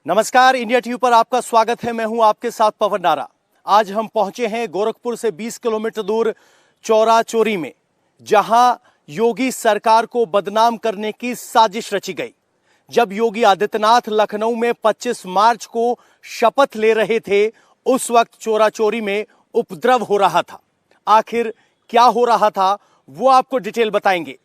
नमस्कार, India TV पर आपका स्वागत है। मैं हूं आपके साथ पवन नारा। आज हम पहुंचे हैं गोरखपुर से 20 किलोमीटर दूर चौरा चोरी में, जहां योगी सरकार को बदनाम करने की साजिश रची गई। जब योगी आदित्यनाथ लखनऊ में 25 मार्च को शपथ ले रहे थे, उस वक्त चौरा चोरी में उपद्रव हो रहा था। आखिर क्या हो रहा था वो आपको डिटेल बताएंगे।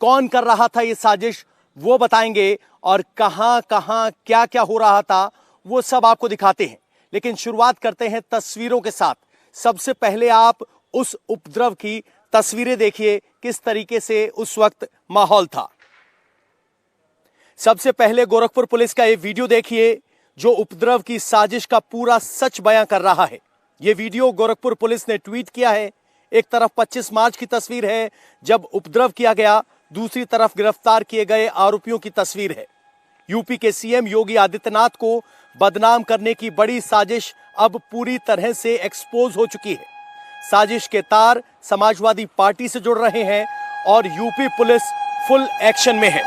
कौन कर रहा था ये साजिश वो बताएंगे, और कहां कहां क्या क्या हो रहा था वो सब आपको दिखाते हैं। लेकिन शुरुआत करते हैं तस्वीरों के साथ। सबसे पहले आप उस उपद्रव की तस्वीरें देखिए, किस तरीके से उस वक्त माहौल था। सबसे पहले गोरखपुर पुलिस का ये वीडियो देखिए, जो उपद्रव की साजिश का पूरा सच बयां कर रहा है। ये वीडियो गोरखपुर पुलिस ने ट्वीट किया है। एक तरफ 25 मार्च की तस्वीर है जब उपद्रव किया गया, दूसरी तरफ गिरफ्तार किए गए आरोपियों की तस्वीर है। यूपी के सीएम योगी आदित्यनाथ को बदनाम करने की बड़ी साजिश अब पूरी तरह से एक्सपोज हो चुकी है। साजिश के तार समाजवादी पार्टी से जुड़ रहे हैं और यूपी पुलिस फुल एक्शन में है।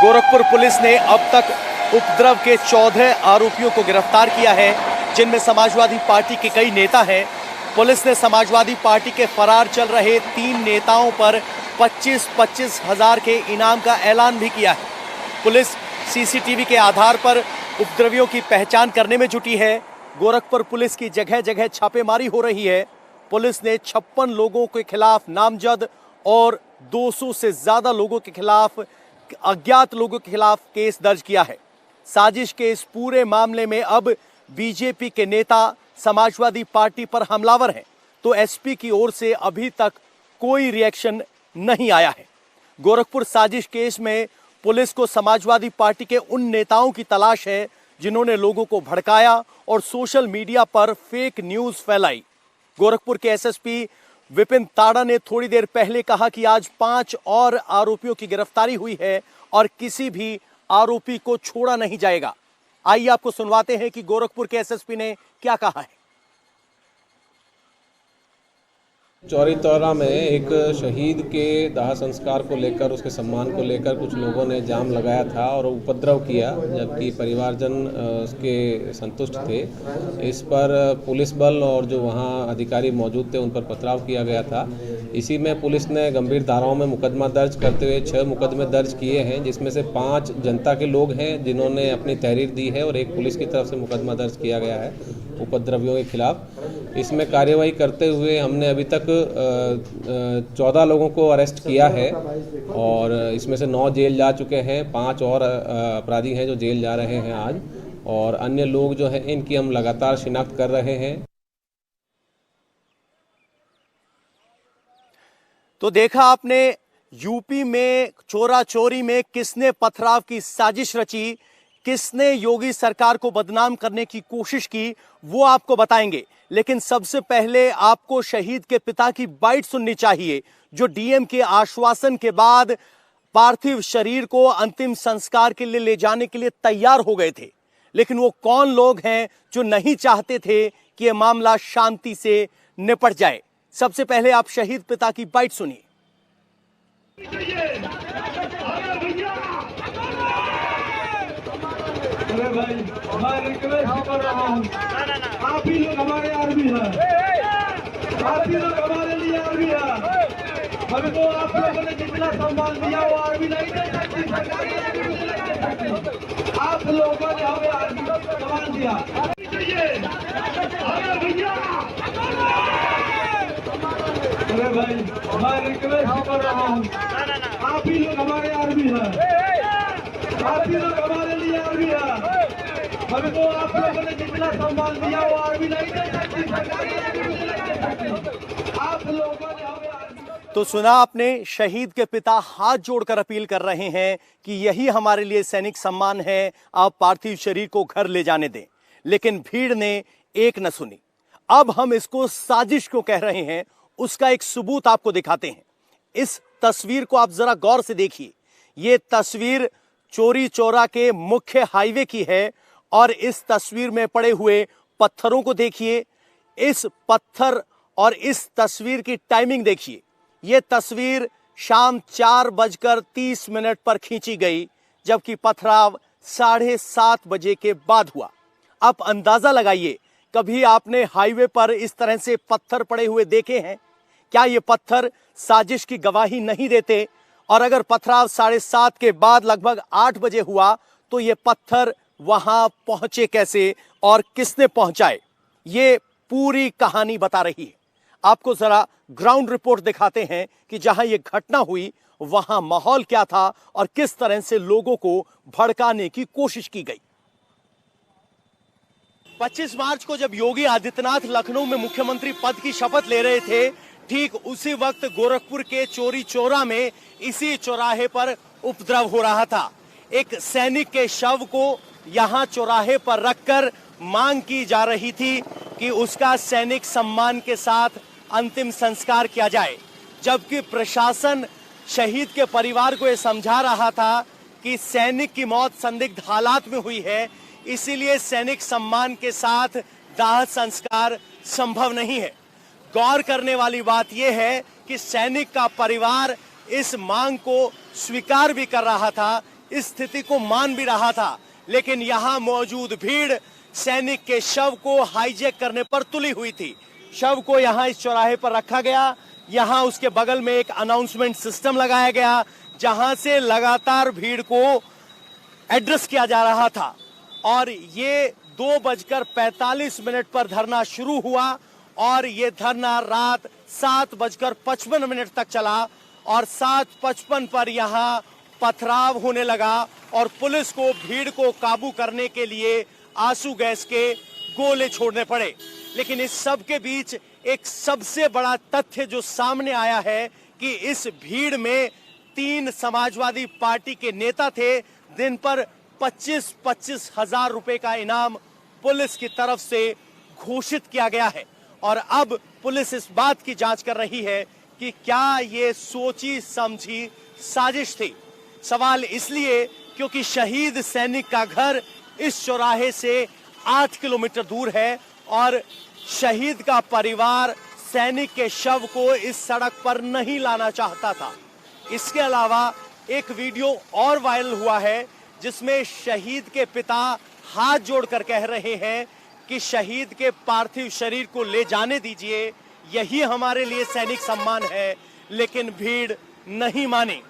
गोरखपुर पुलिस ने अब तक उपद्रव के 14 आरोपियों को गिरफ्तार किया है, जिनमें समाजवादी पार्टी के कई नेता हैं। पुलिस ने समाजवादी पार्टी के फरार चल रहे 3 नेताओं पर 25-25 हजार के इनाम का ऐलान भी किया है। पुलिस सीसीटीवी के आधार पर उपद्रवियों की पहचान करने में जुटी है। गोरखपुर पुलिस की जगह जगह छापेमारी हो रही है। पुलिस ने 56 लोगों के खिलाफ नामजद और 200 से ज्यादा लोगों के खिलाफ, अज्ञात लोगों के खिलाफ केस दर्ज किया है। साजिश के इस पूरे मामले में अब बीजेपी के नेता समाजवादी पार्टी पर हमलावर हैं, तो एसपी की ओर से अभी तक कोई रिएक्शन नहीं आया है। गोरखपुर साजिश केस में पुलिस को समाजवादी पार्टी के उन नेताओं की तलाश है जिन्होंने लोगों को भड़काया और सोशल मीडिया पर फेक न्यूज फैलाई। गोरखपुर के एसएसपी विपिन ताड़ा ने थोड़ी देर पहले कहा कि आज 5 और आरोपियों की गिरफ्तारी हुई है और किसी भी आरोपी को छोड़ा नहीं जाएगा। आइए आपको सुनवाते हैं कि गोरखपुर के एसएसपी ने क्या कहा है। चौरी चौरा में एक शहीद के दाह संस्कार को लेकर, उसके सम्मान को लेकर कुछ लोगों ने जाम लगाया था और उपद्रव किया, जबकि परिवारजन उसके संतुष्ट थे। इस पर पुलिस बल और जो वहाँ अधिकारी मौजूद थे उन पर पथराव किया गया था। इसी में पुलिस ने गंभीर धाराओं में मुकदमा दर्ज करते हुए 6 मुकदमे दर्ज किए हैं, जिसमें से 5 जनता के लोग हैं जिन्होंने अपनी तहरीर दी है और एक पुलिस की तरफ से मुकदमा दर्ज किया गया है उपद्रवियों के खिलाफ। इसमें कार्यवाही करते हुए हमने अभी तक 14 लोगों को अरेस्ट किया है और इसमें से 9 जेल जा चुके हैं। 5 और अपराधी हैं जो जेल जा रहे हैं आज, और अन्य लोग जो हैं इनकी हम लगातार शिनाख्त कर रहे हैं। तो देखा आपने, यूपी में चोरा चोरी में किसने पथराव की साजिश रची, किसने योगी सरकार को बदनाम करने की कोशिश की, वो आपको बताएंगे। लेकिन सबसे पहले आपको शहीद के पिता की बाइट सुननी चाहिए, जो डीएम के आश्वासन के बाद पार्थिव शरीर को अंतिम संस्कार के लिए ले जाने के लिए तैयार हो गए थे। लेकिन वो कौन लोग हैं जो नहीं चाहते थे कि यह मामला शांति से निपट जाए। सबसे पहले आप शहीद पिता की बाइट सुनिए। अरे भाई, मैं रिक्वेस्ट कर रहा हूँ, आप ही लोग हमारे आर्मी हैं, आप ही लोग हमारे लिए आर्मी हैं। हमको आप लोगों ने जितना सम्मान दिया वो आर्मी नहीं दे सकती, सरकारी आप लोगों ने हमें आर्मी का सम्मान दिया। अरे भाई, मैं रिक्वेस्ट कर रहा हूँ, आप ही लोग हमारे आर्मी हैं, आप ही लोग हमारे लिए आर्मी हैं। हमको आप लोगों ने जितना सम्मान दिया वो आर्मी नहीं दे सकती, सरकारी आप लोगों ने हमें आर्मी। तो सुना आपने, शहीद के पिता हाथ जोड़कर अपील कर रहे हैं कि यही हमारे लिए सैनिक सम्मान है, आप पार्थिव शरीर को घर ले जाने दें। लेकिन भीड़ ने एक न सुनी। अब हम इसको साजिश क्यों कह रहे हैं उसका एक सबूत आपको दिखाते हैं। इस तस्वीर को आप जरा गौर से देखिए। ये तस्वीर चौरी चौरा के मुख्य हाईवे की है और इस तस्वीर में पड़े हुए पत्थरों को देखिए। इस पत्थर और इस तस्वीर की टाइमिंग देखिए। यह तस्वीर शाम 4:30 पर खींची गई, जबकि पथराव 7:30 बजे के बाद हुआ। आप अंदाजा लगाइए, कभी आपने हाईवे पर इस तरह से पत्थर पड़े हुए देखे हैं? क्या ये पत्थर साजिश की गवाही नहीं देते? और अगर पथराव 7:30 के बाद लगभग 8 बजे हुआ तो ये पत्थर वहां पहुंचे कैसे और किसने पहुंचाए? ये पूरी कहानी बता रही है। आपको जरा ग्राउंड रिपोर्ट दिखाते हैं कि जहां ये घटना हुई वहां माहौल क्या था और किस तरह से लोगों को भड़काने की कोशिश की गई। 25 मार्च को जब योगी आदित्यनाथ लखनऊ में मुख्यमंत्री पद की शपथ ले रहे थे, ठीक उसी वक्त गोरखपुर के चोरी चौरा में इसी चौराहे पर उपद्रव हो रहा था। एक सैनिक के शव को यहां चौराहे पर रखकर मांग की जा रही थी कि उसका सैनिक सम्मान के साथ अंतिम संस्कार किया जाए, जबकि प्रशासन शहीद के परिवार को यह समझा रहा था कि सैनिक की मौत संदिग्ध हालात में हुई है, इसीलिए सैनिक सम्मान के साथ दाह संस्कार संभव नहीं है। गौर करने वाली बात यह है कि सैनिक का परिवार इस मांग को स्वीकार भी कर रहा था, इस स्थिति को मान भी रहा था, लेकिन यहां मौजूद भीड़ सैनिक के शव को हाईजैक करने पर तुली हुई थी। शव को यहां इस चौराहे पर रखा गया, यहां उसके बगल में एक अनाउंसमेंट सिस्टम लगाया गया जहां से लगातार भीड़ को एड्रेस किया जा रहा था। और ये 2:45 पर धरना शुरू हुआ और ये धरना रात 7:55 तक चला और 7:55 पर यहां पथराव होने लगा और पुलिस को भीड़ को काबू करने के लिए आंसू गैस के गोले छोड़ने पड़े। लेकिन इस सब के बीच एक सबसे बड़ा तथ्य जो सामने आया है कि इस भीड़ में 3 समाजवादी पार्टी के नेता थे, जिन पर 25-25 हजार रुपए का इनाम पुलिस की तरफ से घोषित किया गया है। और अब पुलिस इस बात की जांच कर रही है कि क्या ये सोची समझी साजिश थी। सवाल इसलिए क्योंकि शहीद सैनिक का घर इस चौराहे से 8 किलोमीटर दूर है और शहीद का परिवार सैनिक के शव को इस सड़क पर नहीं लाना चाहता था। इसके अलावा एक वीडियो और वायरल हुआ है जिसमें शहीद के पिता हाथ जोड़कर कह रहे हैं कि शहीद के पार्थिव शरीर को ले जाने दीजिए, यही हमारे लिए सैनिक सम्मान है, लेकिन भीड़ नहीं मानी।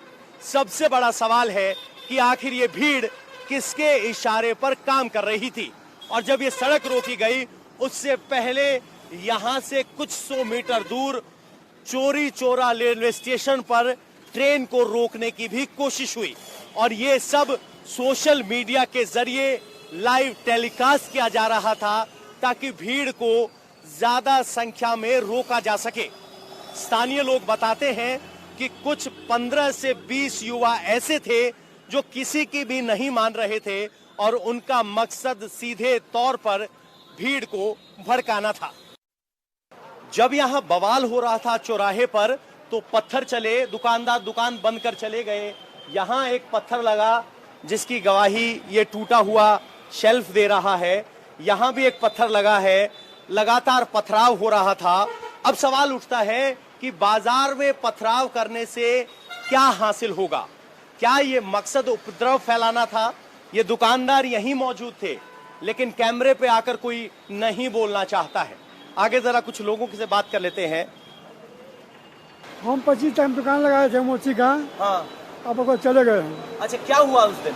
सबसे बड़ा सवाल है कि आखिर ये भीड़ किसके इशारे पर काम कर रही थी। और जब ये सड़क रोकी गई उससे पहले यहां से कुछ 100 मीटर दूर चोरी चौरा रेलवे स्टेशन पर ट्रेन को रोकने की भी कोशिश हुई और ये सब सोशल मीडिया के जरिए लाइव टेलीकास्ट किया जा रहा था ताकि भीड़ को ज्यादा संख्या में रोका जा सके। स्थानीय लोग बताते हैं कि कुछ 15 से 20 युवा ऐसे थे जो किसी की भी नहीं मान रहे थे और उनका मकसद सीधे तौर पर भीड़ को भड़काना था। जब यहां बवाल हो रहा था चौराहे पर तो पत्थर चले, दुकानदार दुकान बंद कर चले गए। यहां एक पत्थर लगा जिसकी गवाही ये टूटा हुआ शेल्फ दे रहा है। यहां भी एक पत्थर लगा है, लगातार पथराव हो रहा था। अब सवाल उठता है कि बाजार में पथराव करने से क्या हासिल होगा? क्या ये मकसद उपद्रव फैलाना था? ये दुकानदार यहीं मौजूद थे लेकिन कैमरे पे आकर कोई नहीं बोलना चाहता है। आगे जरा कुछ लोगों से बात कर लेते हैं। हम 25 टाइम दुकान लगाए थे मोची का। हाँ, अब वो चले गए। अच्छा, क्या हुआ उस दिन?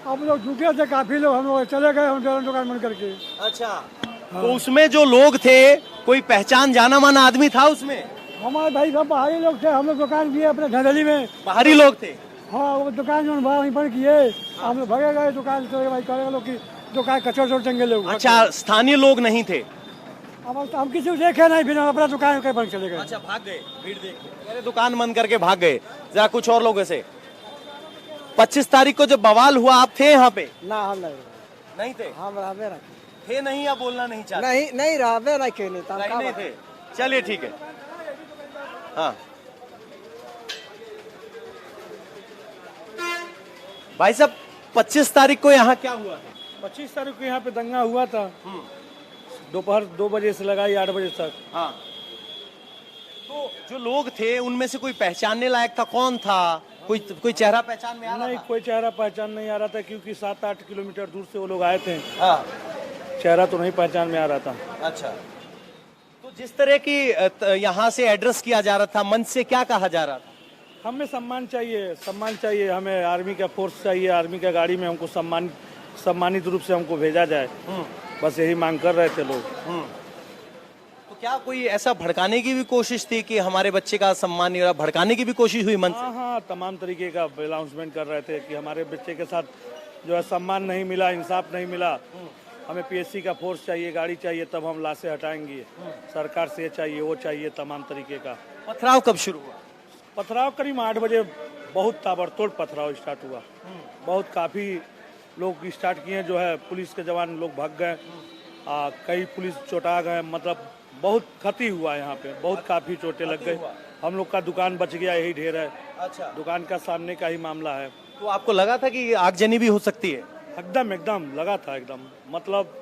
अब लोग झुके थे काफी लोग, हम लोग चले गए हम दुकान बंद करके। अच्छा, तो उसमें जो लोग थे कोई पहचान जाना माना आदमी था उसमें? हमारे भाई सब बाहरी लोग थे, हम लोग दुकान किए अपने धंधली में। बाहरी लोग थे? हाँ, वो दुकान जो वहीं पर किए, हम लोग भगे गए दुकान से। भाई करेगा लोग की दुकान कचोर टंगे लोग। अच्छा, स्थानीय लोग नहीं थे? अब हम किसी को देखे नहीं, फिर हम अपना दुकान कहीं बंद चले गए। अच्छा, भाग गए भीड़ देख के? मेरे दुकान बंद करके भाग गए। जरा कुछ और लोगों से। 25 तारीख को जब बवाल हुआ आप थे यहाँ पे? ना, हम नहीं थे। हम थे नहीं या बोलना नहीं चाहते? नहीं रहा नहीं थे। चलिए ठीक है। हाँ भाई साहब, 25 तारीख को यहाँ क्या हुआ? 25 तारीख को यहाँ पे दंगा हुआ था। दोपहर 2 बजे से लगाई 8 बजे तक। हाँ, तो जो लोग थे उनमें से कोई पहचानने लायक था? कौन था? कोई चेहरा पहचान में आ रहा नहीं, था? कोई चेहरा पहचान नहीं आ रहा था, क्योंकि 7-8 किलोमीटर दूर से वो लोग आए थे। हाँ, चेहरा तो नहीं पहचान में आ रहा था। अच्छा। तो जिस तरह की यहाँ से एड्रेस किया जा रहा था, मंच से क्या कहा जा रहा था? हमें सम्मान चाहिए, हमें आर्मी का फोर्स चाहिए, आर्मी का गाड़ी में हमको सम्मानित रूप से हमको भेजा जाए, बस यही मांग कर रहे थे लोग। तो क्या कोई ऐसा भड़काने की भी कोशिश थी कि हमारे बच्चे का सम्मान नहीं हो रहा, भड़काने की भी कोशिश हुई मंच से? हाँ, तमाम तरीके का अनाउंसमेंट कर रहे थे कि हमारे बच्चे के साथ जो है सम्मान नहीं मिला, इंसाफ नहीं मिला, हमें पीएससी का फोर्स चाहिए, गाड़ी चाहिए, तब हम लाशें हटाएंगे, सरकार से ये चाहिए वो चाहिए, तमाम तरीके का। पथराव कब शुरू हुआ? पथराव करीब 8 बजे बहुत ताबड़तोड़ पथराव स्टार्ट हुआ। बहुत काफ़ी लोग स्टार्ट किए, जो है पुलिस के जवान लोग भाग गए, कई पुलिस चोटा गए, मतलब बहुत क्षति हुआ यहाँ पे, बहुत काफ़ी चोटें लग गई। हम लोग का दुकान बच गया, यही ढेर है। अच्छा। दुकान का सामने का ही मामला है। तो आपको लगा था कि आगजनी भी हो सकती है? एकदम लगा था, एकदम मतलब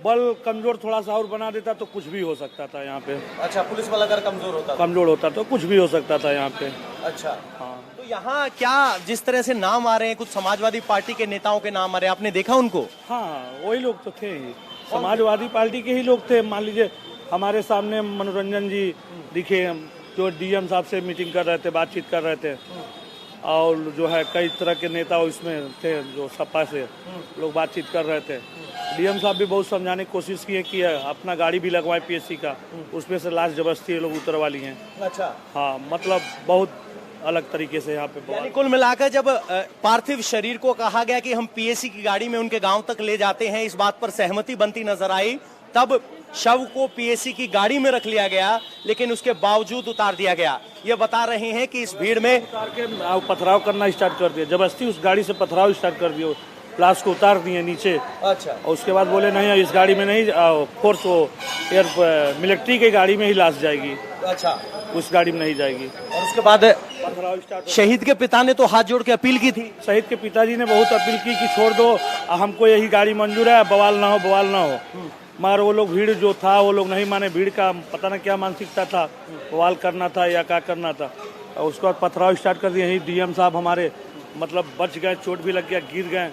बल कमजोर थोड़ा सा और बना देता तो कुछ भी हो सकता था यहाँ पे। अच्छा, पुलिस वाला अगर कमजोर होता तो कुछ भी हो सकता था यहाँ पे। अच्छा। हाँ, तो यहाँ क्या जिस तरह से नाम आ रहे हैं, कुछ समाजवादी पार्टी के नेताओं के नाम आ रहे हैं, आपने देखा उनको? हाँ, वही लोग तो थे ही, समाजवादी पार्टी के ही लोग थे। मान लीजिए हमारे सामने मनोरंजन जी दिखे, जो डीएम साहब से मीटिंग कर रहे थे, बातचीत कर रहे थे, और जो है कई तरह के नेता इसमें थे, जो सपा से लोग बातचीत कर रहे थे। डीएम साहब भी बहुत समझाने की कोशिश किए कि अपना गाड़ी भी लगवाए पीएससी का, उसमें से लाश जबरदस्ती ये लोग उतरवा लिए हैं। अच्छा। हाँ, मतलब बहुत अलग तरीके से यहाँ पे। यानी कुल मिलाकर जब पार्थिव शरीर को कहा गया कि हम पीएससी की गाड़ी में उनके गांव तक ले जाते हैं, इस बात पर सहमति बनती नजर आई, तब शव को पीएससी की गाड़ी में रख लिया गया, लेकिन उसके बावजूद उतार दिया गया। ये बता रहे हैं कि इस भीड़ में उतार के पथराव करना स्टार्ट कर दिया, जबरदस्ती उस गाड़ी से पथराव स्टार्ट कर दिया, लाश को उतार दिए नीचे। अच्छा। और उसके बाद बोले नहीं, इस गाड़ी में नहीं, फोर्स वो एयर मिलिट्री की गाड़ी में ही लाश जाएगी। अच्छा। उस गाड़ी में नहीं जाएगी। और उसके बाद पथराव स्टार्ट। शहीद के पिता ने तो हाथ जोड़ के अपील की थी। शहीद के पिताजी ने बहुत अपील की कि छोड़ दो, हमको यही गाड़ी मंजूर है, बवाल ना हो। मगर वो लोग, भीड़ जो था वो लोग नहीं माने, भीड़ का पता न क्या मानसिकता था, बवाल करना था या क्या करना था। और उसके बाद पथराव स्टार्ट कर दिया। यही डीएम साहब हमारे मतलब बच गए, चोट भी लग गया, गिर गए,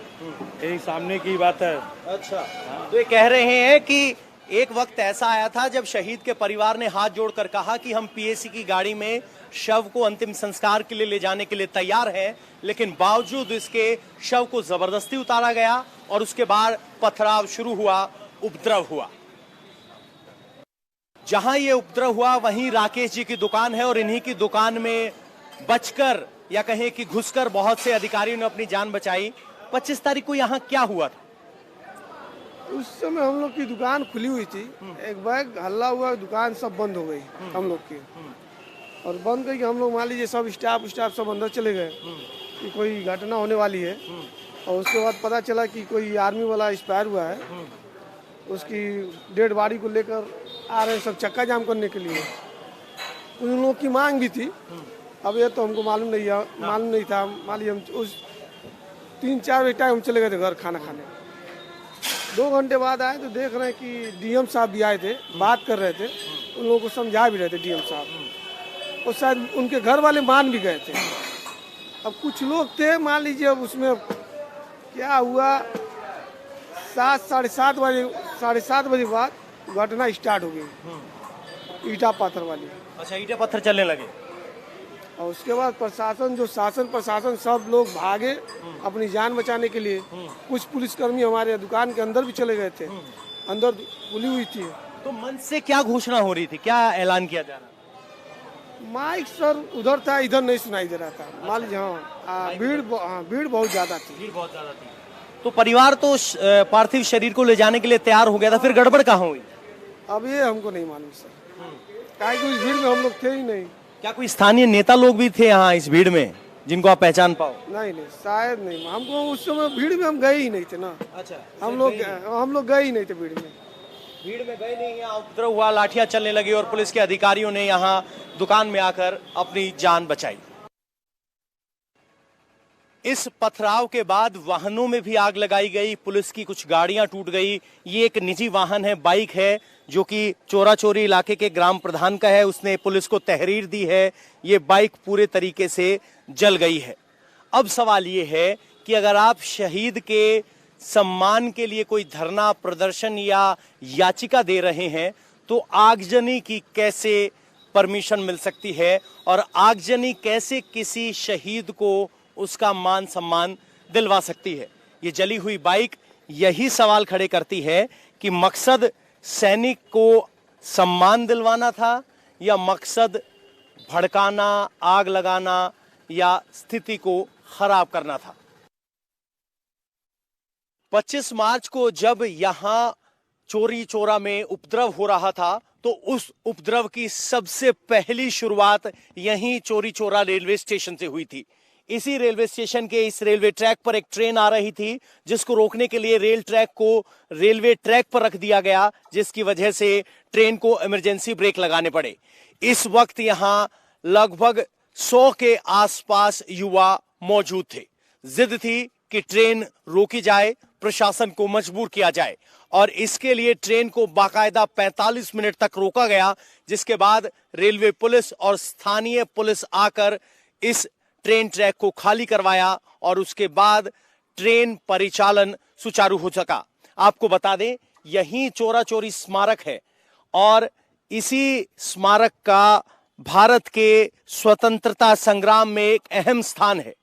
यही सामने की बात है। अच्छा। तो ये कह रहे हैं कि एक वक्त ऐसा आया था जब शहीद के परिवार ने हाथ जोड़कर कहा कि हम पीएससी की गाड़ी में शव को अंतिम संस्कार के लिए ले जाने के लिए तैयार हैं, लेकिन बावजूद इसके शव को जबरदस्ती उतारा गया और उसके बाद पथराव शुरू हुआ, उपद्रव हुआ। जहां ये उपद्रव हुआ वहीं राकेश जी की दुकान है और इन्हीं की दुकान में बचकर या कहें कि घुसकर बहुत से अधिकारियों ने अपनी जान बचाई। 25 तारीख को यहाँ क्या हुआ था? उस समय हम लोग की दुकान खुली हुई थी, एक बैग हल्ला हुआ, दुकान सब बंद हो गई हम लोग की। और बंद करके हम लोग मान लीजिए सब स्टाफ सब अंदर चले गए कि कोई घटना होने वाली है। और उसके बाद पता चला कि कोई आर्मी वाला एक्सपायर हुआ है, उसकी डेड बॉडी को लेकर आ रहे हैं सब चक्का जाम करने के लिए। उन लोगों की मांग भी थी, अब ये तो हमको मालूम नहीं था। मान लीजिए हम उस 3-4 बजे टाइम हम चले गए थे घर खाना खाने। 2 घंटे बाद आए तो देख रहे हैं कि डीएम साहब भी आए थे, बात कर रहे थे, उन लोगों को समझा भी रहे थे डीएम साहब, और शायद उनके घर वाले मान भी गए थे। अब कुछ लोग थे, मान लीजिए, अब उसमें क्या हुआ, 7-7:30 बजे बाद घटना स्टार्ट हो गई, ईटा पत्थर वाली। अच्छा, ईंटें पत्थर चलने लगे। और उसके बाद प्रशासन सब लोग भागे अपनी जान बचाने के लिए। कुछ पुलिसकर्मी हमारे दुकान के अंदर भी चले गए थे, अंदर खुली हुई थी। तो मंच से क्या घोषणा हो रही थी, क्या ऐलान किया जा रहा था? माइक सर उधर था, इधर नहीं सुनाई दे रहा था। मान लीजिए भीड़ बहुत ज्यादा थी। तो परिवार तो पार्थिव शरीर को ले जाने के लिए तैयार हो गया था, फिर गड़बड़ कहाँ हुई? अब ये हमको नहीं मालूम सर, काहे कि उस भीड़ में हम लोग थे ही नहीं। क्या कोई स्थानीय नेता लोग भी थे यहाँ इस भीड़ में जिनको आप पहचान पाओ? नहीं, शायद नहीं, हमको उस समय भीड़ में हम गए ही नहीं थे ना। अच्छा, हम लोग गए ही नहीं थे भीड़ में गए नहीं। यहाँ उपद्रव हुआ, लाठियां चलने लगी और पुलिस के अधिकारियों ने यहाँ दुकान में आकर अपनी जान बचाई। इस पथराव के बाद वाहनों में भी आग लगाई गई, पुलिस की कुछ गाड़ियां टूट गई। ये एक निजी वाहन है, बाइक है, जो कि चोरा चोरी इलाके के ग्राम प्रधान का है, उसने पुलिस को तहरीर दी है। ये बाइक पूरे तरीके से जल गई है। अब सवाल ये है कि अगर आप शहीद के सम्मान के लिए कोई धरना प्रदर्शन या याचिका दे रहे हैं तो आगजनी की कैसे परमिशन मिल सकती है और आगजनी कैसे किसी शहीद को उसका मान सम्मान दिलवा सकती है। ये जली हुई बाइक यही सवाल खड़े करती है कि मकसद सैनिक को सम्मान दिलवाना था या मकसद भड़काना, आग लगाना या स्थिति को खराब करना था। 25 मार्च को जब यहां चोरी चोरा में उपद्रव हो रहा था तो उस उपद्रव की सबसे पहली शुरुआत यहीं चोरी चोरा रेलवे स्टेशन से हुई थी। इसी रेलवे स्टेशन के इस रेलवे ट्रैक पर एक ट्रेन आ रही थी जिसको रोकने के लिए रेल ट्रैक को रेलवे ट्रैक पर रख दिया गया, जिसकी वजह से ट्रेन को इमरजेंसी ब्रेक लगाने पड़े। इस वक्त यहां लगभग 100 के आसपास युवा मौजूद थे। जिद थी कि ट्रेन रोकी जाए, प्रशासन को मजबूर किया जाए और इसके लिए ट्रेन को बाकायदा 45 मिनट तक रोका गया, जिसके बाद रेलवे पुलिस और स्थानीय पुलिस आकर इस ट्रेन ट्रैक को खाली करवाया और उसके बाद ट्रेन परिचालन सुचारू हो सका। आपको बता दें, यही चोरा चोरी स्मारक है और इसी स्मारक का भारत के स्वतंत्रता संग्राम में एक अहम स्थान है।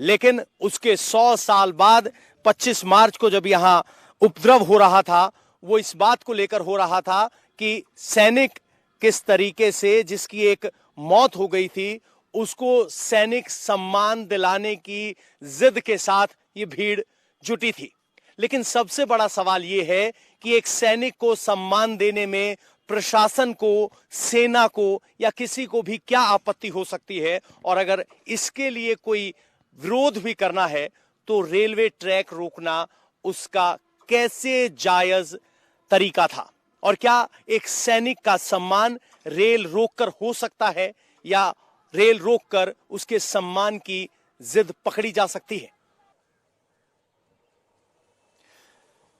लेकिन उसके 100 साल बाद 25 मार्च को जब यहां उपद्रव हो रहा था, वो इस बात को लेकर हो रहा था कि सैनिक किस तरीके से, जिसकी एक मौत हो गई थी, उसको सैनिक सम्मान दिलाने की जिद के साथ ये भीड़ जुटी थी। लेकिन सबसे बड़ा सवाल ये है कि एक सैनिक को सम्मान देने में प्रशासन को, सेना को या किसी को भी क्या आपत्ति हो सकती है, और अगर इसके लिए कोई विरोध भी करना है तो रेलवे ट्रैक रोकना उसका कैसे जायज तरीका था। और क्या एक सैनिक का सम्मान रेल रोककर हो सकता है या रेल रोककर उसके सम्मान की जिद पकड़ी जा सकती है।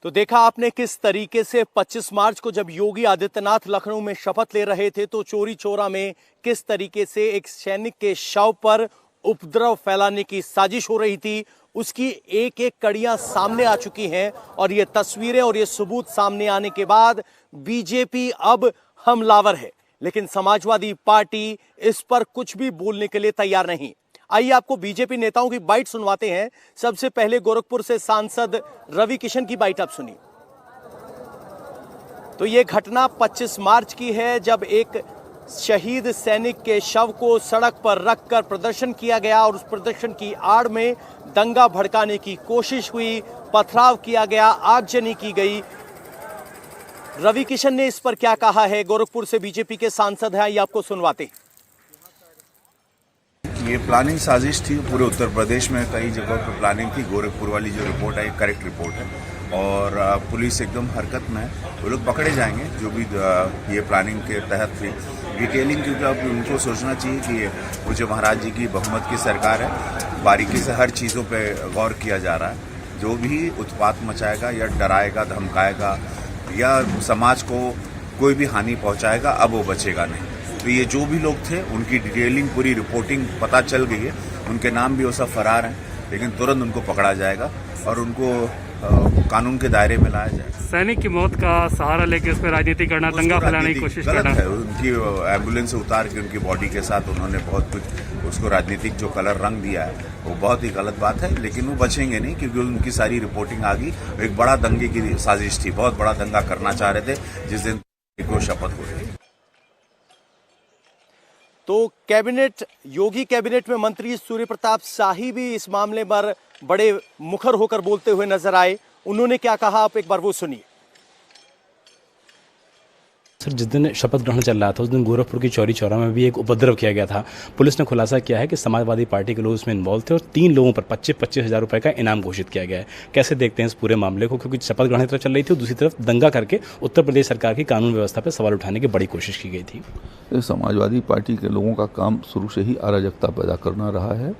तो देखा आपने किस तरीके से 25 मार्च को जब योगी आदित्यनाथ लखनऊ में शपथ ले रहे थे तो चोरी चोरा में किस तरीके से एक सैनिक के शव पर उपद्रव फैलाने की साजिश हो रही थी, उसकी एक एक कड़ियां सामने आ चुकी हैं और ये तस्वीरें और ये सबूत सामने आने के बाद बीजेपी अब हमलावर है, लेकिन समाजवादी पार्टी इस पर कुछ भी बोलने के लिए तैयार नहीं। आइए आपको बीजेपी नेताओं की बाइट सुनवाते हैं। सबसे पहले गोरखपुर से सांसद रवि किशन की बाइट आप सुनिए। तो ये घटना 25 मार्च की है जब एक शहीद सैनिक के शव को सड़क पर रखकर प्रदर्शन किया गया और उस प्रदर्शन की आड़ में दंगा भड़काने की कोशिश हुई, पथराव किया गया, आगजनी की गई। रवि किशन ने इस पर क्या कहा है, गोरखपुर से बीजेपी के सांसद हैं, ये आपको सुनवाते। ये प्लानिंग साजिश थी, पूरे उत्तर प्रदेश में कई जगहों पर प्लानिंग थी। गोरखपुर वाली जो रिपोर्ट है करेक्ट रिपोर्ट है और पुलिस एकदम हरकत में है। वो लोग पकड़े जाएंगे जो भी ये प्लानिंग के तहत थी। डिटेलिंग क्योंकि अब उनको सोचना चाहिए कि पूज्य महाराज जी की बहुमत की सरकार है, बारीकी से हर चीज़ों पे गौर किया जा रहा है। जो भी उत्पात मचाएगा या डराएगा, धमकाएगा या समाज को कोई भी हानि पहुंचाएगा, अब वो बचेगा नहीं। तो ये जो भी लोग थे उनकी डिटेलिंग पूरी रिपोर्टिंग पता चल गई है, उनके नाम भी वो सब फरार हैं, लेकिन तुरंत उनको पकड़ा जाएगा और उनको कानून के दायरे में लाया जाएगा। सैनिक की मौत का सहारा लेके उस पर राजनीति करना, दंगा फैलाने की कोशिश करना है। उनकी एम्बुलेंस से उतार के उनकी बॉडी के साथ उन्होंने बहुत कुछ उसको राजनीतिक जो कलर रंग दिया है वो बहुत ही गलत बात है, लेकिन वो बचेंगे नहीं क्योंकि उनकी सारी रिपोर्टिंग आ गई। एक बड़ा दंगे की साजिश थी, बहुत बड़ा दंगा करना चाह रहे थे जिस दिन को शपथ हो रही थी। तो कैबिनेट, योगी कैबिनेट में मंत्री सूर्य प्रताप शाही भी इस मामले पर बड़े मुखर होकर बोलते हुए नजर आए। उन्होंने क्या कहा, आप एक बार वो सुनिए। सर, जिस दिन शपथ ग्रहण चल रहा था उस दिन गोरखपुर की चौरी चौरा में भी एक उपद्रव किया गया था। पुलिस ने खुलासा किया है कि समाजवादी पार्टी के लोग उसमें इन्वॉल्व थे और 3 लोगों पर 25-25 हज़ार रुपए का इनाम घोषित किया गया है। कैसे देखते हैं इस पूरे मामले को, क्योंकि शपथ ग्रहण की तरफ चल रही थी और दूसरी तरफ दंगा करके उत्तर प्रदेश सरकार की कानून व्यवस्था पर सवाल उठाने की बड़ी कोशिश की गई थी। समाजवादी पार्टी के लोगों का काम शुरू से ही अराजकता पैदा करना रहा है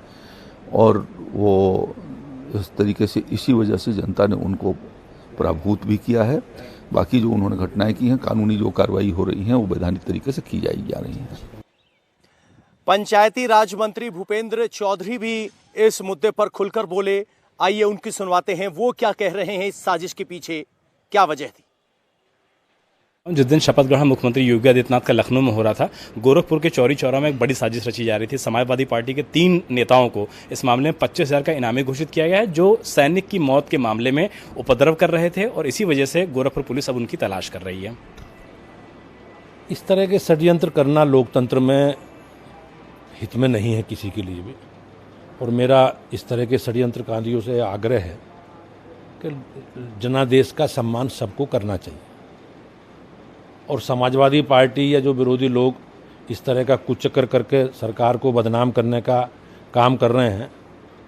और वो इस तरीके से इसी वजह से जनता ने उनको पराभूत भी किया है। बाकी जो उन्होंने घटनाएं की हैं, कानूनी जो कार्रवाई हो रही है वो वैधानिक तरीके से की जा रही है। पंचायती राज मंत्री भूपेंद्र चौधरी भी इस मुद्दे पर खुलकर बोले। आइए उनकी सुनवाते हैं, वो क्या कह रहे हैं, इस साजिश के पीछे क्या वजह थी। जिस दिन शपथ ग्रहण मुख्यमंत्री योगी आदित्यनाथ का लखनऊ में हो रहा था, गोरखपुर के चौरी चौरा में एक बड़ी साजिश रची जा रही थी। समाजवादी पार्टी के 3 नेताओं को इस मामले में 25,000 का इनामी घोषित किया गया है, जो सैनिक की मौत के मामले में उपद्रव कर रहे थे, और इसी वजह से गोरखपुर पुलिस अब उनकी तलाश कर रही है। इस तरह के षड्यंत्र करना लोकतंत्र में हित में नहीं है किसी के लिए भी, और मेरा इस तरह के षड्यंत्रकारियों से आग्रह है कि जनादेश का सम्मान सबको करना चाहिए, और समाजवादी पार्टी या जो विरोधी लोग इस तरह का कुचक्कर करके सरकार को बदनाम करने का काम कर रहे हैं,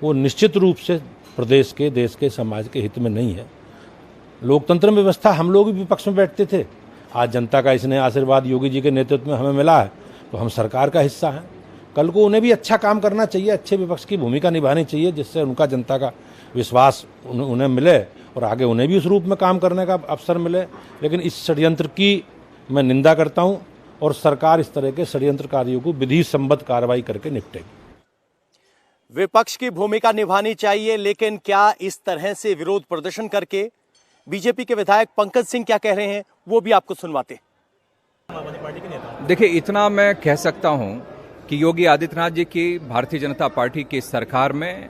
वो निश्चित रूप से प्रदेश के, देश के, समाज के हित में नहीं है। लोकतंत्र में व्यवस्था हम लोग भी विपक्ष में बैठते थे, आज जनता का इसने आशीर्वाद योगी जी के नेतृत्व में हमें मिला है, तो हम सरकार का हिस्सा हैं। कल को उन्हें भी अच्छा काम करना चाहिए, अच्छे विपक्ष की भूमिका निभानी चाहिए, जिससे उनका जनता का विश्वास उन्हें मिले और आगे उन्हें भी उस रूप में काम करने का अवसर मिले। लेकिन इस षड्यंत्र की मैं निंदा करता हूं, और सरकार इस तरह के षड्यंत्रकारियों को विधि सम्मत कार्रवाई करके निपटेगी। विपक्ष की भूमिका निभानी चाहिए, लेकिन क्या इस तरह से विरोध प्रदर्शन करके? बीजेपी के विधायक पंकज सिंह क्या कह रहे हैं, वो भी आपको सुनवाते। देखिए, इतना मैं कह सकता हूं कि योगी आदित्यनाथ जी की भारतीय जनता पार्टी की सरकार में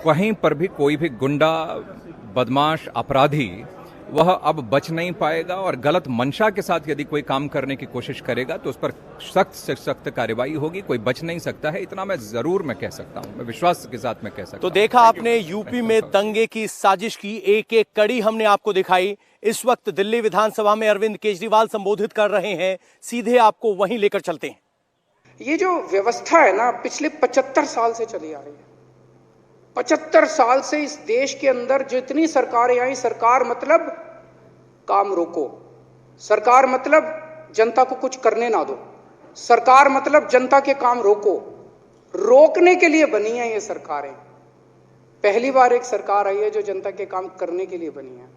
कहीं पर भी कोई भी गुंडा, बदमाश, अपराधी वह अब बच नहीं पाएगा, और गलत मंशा के साथ यदि कोई काम करने की कोशिश करेगा तो उस पर सख्त से सख्त कार्रवाई होगी। कोई बच नहीं सकता है, इतना मैं जरूर कह सकता हूं, मैं विश्वास के साथ मैं कह सकता हूं। तो देखा आपने यूपी में दंगे की साजिश की एक एक कड़ी हमने आपको दिखाई। इस वक्त दिल्ली विधानसभा में अरविंद केजरीवाल संबोधित कर रहे हैं, सीधे आपको वहीं लेकर चलते हैं। ये जो व्यवस्था है ना, पिछले 75 साल से चली आ रही है। 75 साल से इस देश के अंदर जितनी सरकारें आई, सरकार मतलब काम रोको, सरकार मतलब जनता को कुछ करने ना दो, सरकार मतलब जनता के काम रोको, रोकने के लिए बनी है ये सरकारें। पहली बार एक सरकार आई है जो जनता के काम करने के लिए बनी है।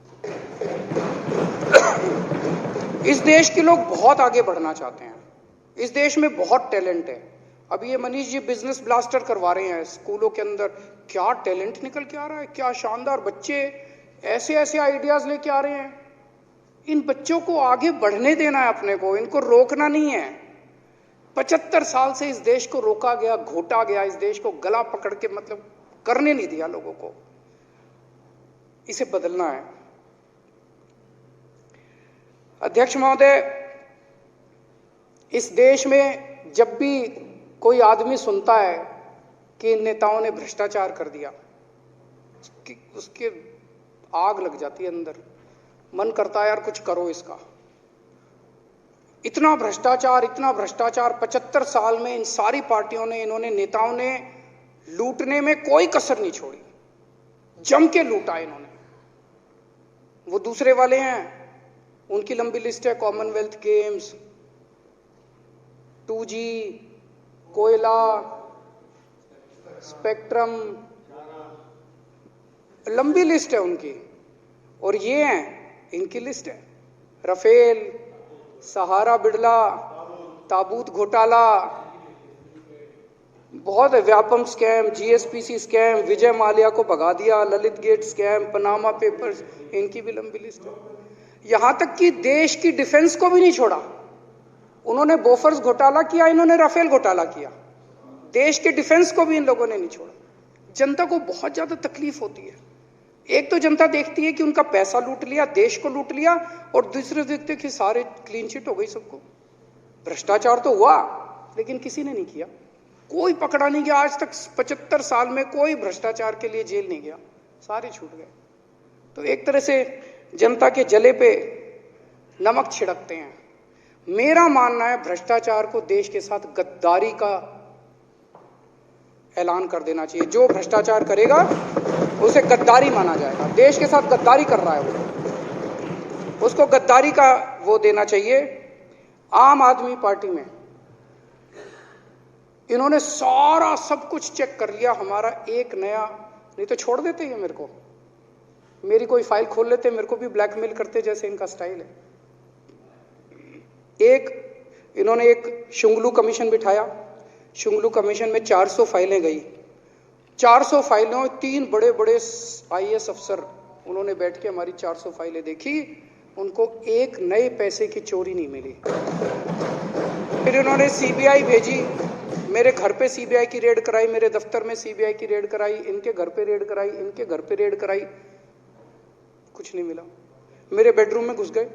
इस देश के लोग बहुत आगे बढ़ना चाहते हैं, इस देश में बहुत टैलेंट है। अभी ये मनीष जी बिजनेस ब्लास्टर करवा रहे हैं स्कूलों के अंदर, क्या टैलेंट निकल के आ रहा है, क्या शानदार बच्चे ऐसे ऐसे आइडियाज लेके आ रहे हैं। इन बच्चों को आगे बढ़ने देना है अपने को, इनको रोकना नहीं है। 75 साल से इस देश को रोका गया, घोटा गया, इस देश को गला पकड़ के मतलब करने नहीं दिया लोगों को, इसे बदलना है। अध्यक्ष महोदय, इस देश में जब भी कोई आदमी सुनता है कि इन नेताओं ने भ्रष्टाचार कर दिया, उसके आग लग जाती है अंदर, मन करता है यार कुछ करो इसका। इतना भ्रष्टाचार, इतना भ्रष्टाचार 75 साल में इन सारी पार्टियों ने, इन्होंने, नेताओं ने लूटने में कोई कसर नहीं छोड़ी, जम के लूटा इन्होंने। वो दूसरे वाले हैं, उनकी लंबी लिस्ट है, कॉमनवेल्थ गेम्स, 2G, कोयला, स्पेक्ट्रम, लंबी लिस्ट है उनकी। और ये हैं, इनकी लिस्ट है, राफेल, सहारा बिड़ला, ताबूत घोटाला, बहुत है, Vyapam scam, GSPC scam, Vijay Mallya को भगा दिया, Lalit gate scam, Panama papers, इनकी भी लंबी लिस्ट है। यहां तक कि देश की डिफेंस को भी नहीं छोड़ा। उन्होंने बोफर्स घोटाला किया, इन्होंने राफेल घोटाला किया, देश के डिफेंस को भी इन लोगों ने नहीं छोड़ा। जनता को बहुत ज्यादा तकलीफ होती है। एक तो जनता देखती है कि उनका पैसा लूट लिया, देश को लूट लिया, और दूसरे देखते कि सारे क्लीन चिट हो गई सबको। भ्रष्टाचार तो हुआ लेकिन किसी ने नहीं किया, कोई पकड़ा नहीं गया। आज तक 75 साल में कोई भ्रष्टाचार के लिए जेल नहीं गया, सारे छूट गए। तो एक तरह से जनता के जले पे नमक छिड़कते हैं। मेरा मानना है भ्रष्टाचार को देश के साथ गद्दारी का ऐलान कर देना चाहिए। जो भ्रष्टाचार करेगा उसे गद्दारी माना जाएगा। देश के साथ गद्दारी कर रहा है वो, उसको गद्दारी का वो देना चाहिए। आम आदमी पार्टी में इन्होंने सारा सब कुछ चेक कर लिया, हमारा एक नया, नहीं तो छोड़ देते हैं मेरे को, मेरी कोई फाइल खोल लेते, मेरे को भी ब्लैकमेल करते जैसे इनका स्टाइल है। इन्होंने एक शुंगलू कमीशन बिठाया शुंगलू कमीशन में 400 फाइलें गई, 400 फाइलों 3 बड़े बड़े IAS अफसर उन्होंने बैठ के हमारी 400 फाइलें देखी, उनको एक नए पैसे की चोरी नहीं मिली। फिर उन्होंने CBI भेजी, मेरे घर पे CBI की रेड कराई, मेरे दफ्तर में CBI की रेड कराई, इनके घर पे रेड कराई, इनके घर पे रेड कराई, कुछ नहीं मिला। मेरे बेडरूम में घुस गए,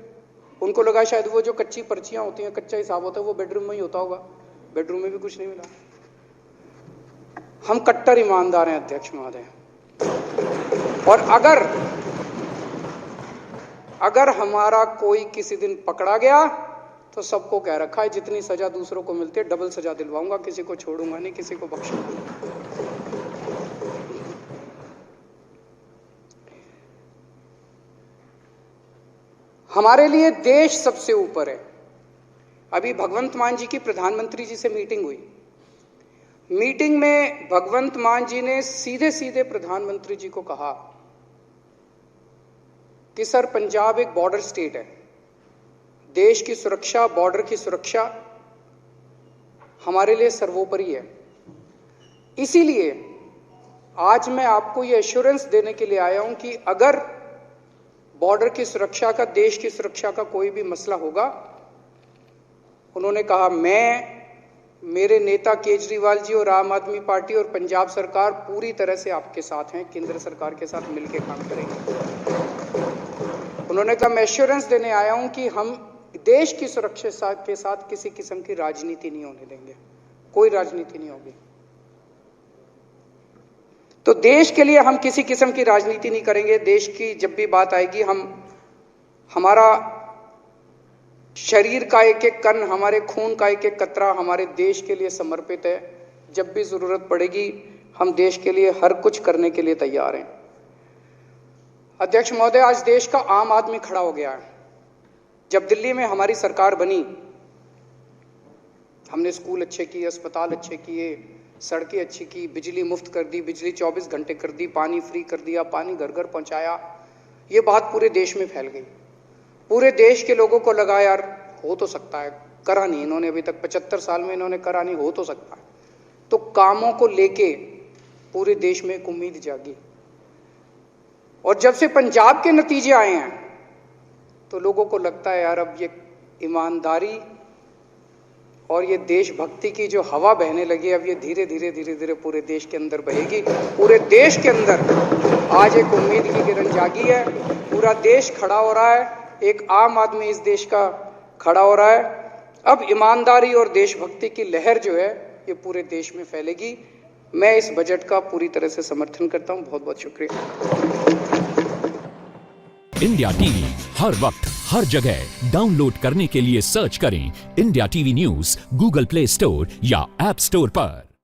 उनको लगा शायद वो जो कच्ची पर्चियां होती हैं, कच्चा हिसाब होता है, वो बेडरूम में ही होता होगा, बेडरूम में भी कुछ नहीं मिला। हम कट्टर ईमानदार हैं अध्यक्ष महोदय, और अगर हमारा कोई किसी दिन पकड़ा गया तो सबको कह रखा है जितनी सजा दूसरों को मिलती है डबल सजा दिलवाऊंगा, किसी को छोड़ूंगा नहीं, किसी को बख्शूंगा नहीं। हमारे लिए देश सबसे ऊपर है। अभी भगवंत मान जी की प्रधानमंत्री जी से मीटिंग हुई, मीटिंग में भगवंत मान जी ने सीधे सीधे प्रधानमंत्री जी को कहा कि सर पंजाब एक बॉर्डर स्टेट है, देश की सुरक्षा, बॉर्डर की सुरक्षा हमारे लिए सर्वोपरि है। इसीलिए आज मैं आपको ये एश्योरेंस देने के लिए आया हूं कि अगर बॉर्डर की सुरक्षा का, देश की सुरक्षा का कोई भी मसला होगा, उन्होंने कहा मेरे नेता केजरीवाल जी और आम आदमी पार्टी और पंजाब सरकार पूरी तरह से आपके साथ हैं, केंद्र सरकार के साथ मिलकर काम करेंगे। उन्होंने कहा मैं एश्योरेंस देने आया हूं कि हम देश की सुरक्षा के साथ किसी किस्म की राजनीति नहीं होने देंगे, कोई राजनीति नहीं होगी। तो देश के लिए हम किसी किस्म की राजनीति नहीं करेंगे। देश की जब भी बात आएगी, हमारा शरीर का एक एक कण, हमारे खून का एक एक कतरा हमारे देश के लिए समर्पित है। जब भी जरूरत पड़ेगी हम देश के लिए हर कुछ करने के लिए तैयार हैं। अध्यक्ष महोदय, आज देश का आम आदमी खड़ा हो गया है। जब दिल्ली में हमारी सरकार बनी, हमने स्कूल अच्छे किए, अस्पताल अच्छे किए, सड़कें अच्छी की, बिजली मुफ्त कर दी, बिजली 24 घंटे कर दी, पानी फ्री कर दिया, पानी घर घर पहुंचाया। ये बात पूरे देश में फैल गई। पूरे देश के लोगों को लगा यार हो तो सकता है, करा नहीं इन्होंने अभी तक, 75 साल में इन्होंने करा नहीं, हो तो सकता है। तो कामों को लेके पूरे देश में एक उम्मीद जागी। और जब से पंजाब के नतीजे आए हैं तो लोगों को लगता है यार अब ये ईमानदारी और ये देशभक्ति की जो हवा बहने लगी, अब ये धीरे धीरे पूरे देश के अंदर बहेगी। पूरे देश के अंदर आज एक उम्मीद की किरण जागी है। पूरा देश खड़ा हो रहा है, एक आम आदमी इस देश का खड़ा हो रहा है। अब ईमानदारी और देशभक्ति की लहर जो है ये पूरे देश में फैलेगी। मैं इस बजट का पूरी तरह से समर्थन करता हूं। बहुत बहुत शुक्रिया। इंडिया टीवी हर वक्त हर जगह डाउनलोड करने के लिए सर्च करें India TV news Google play store या ऐप स्टोर पर।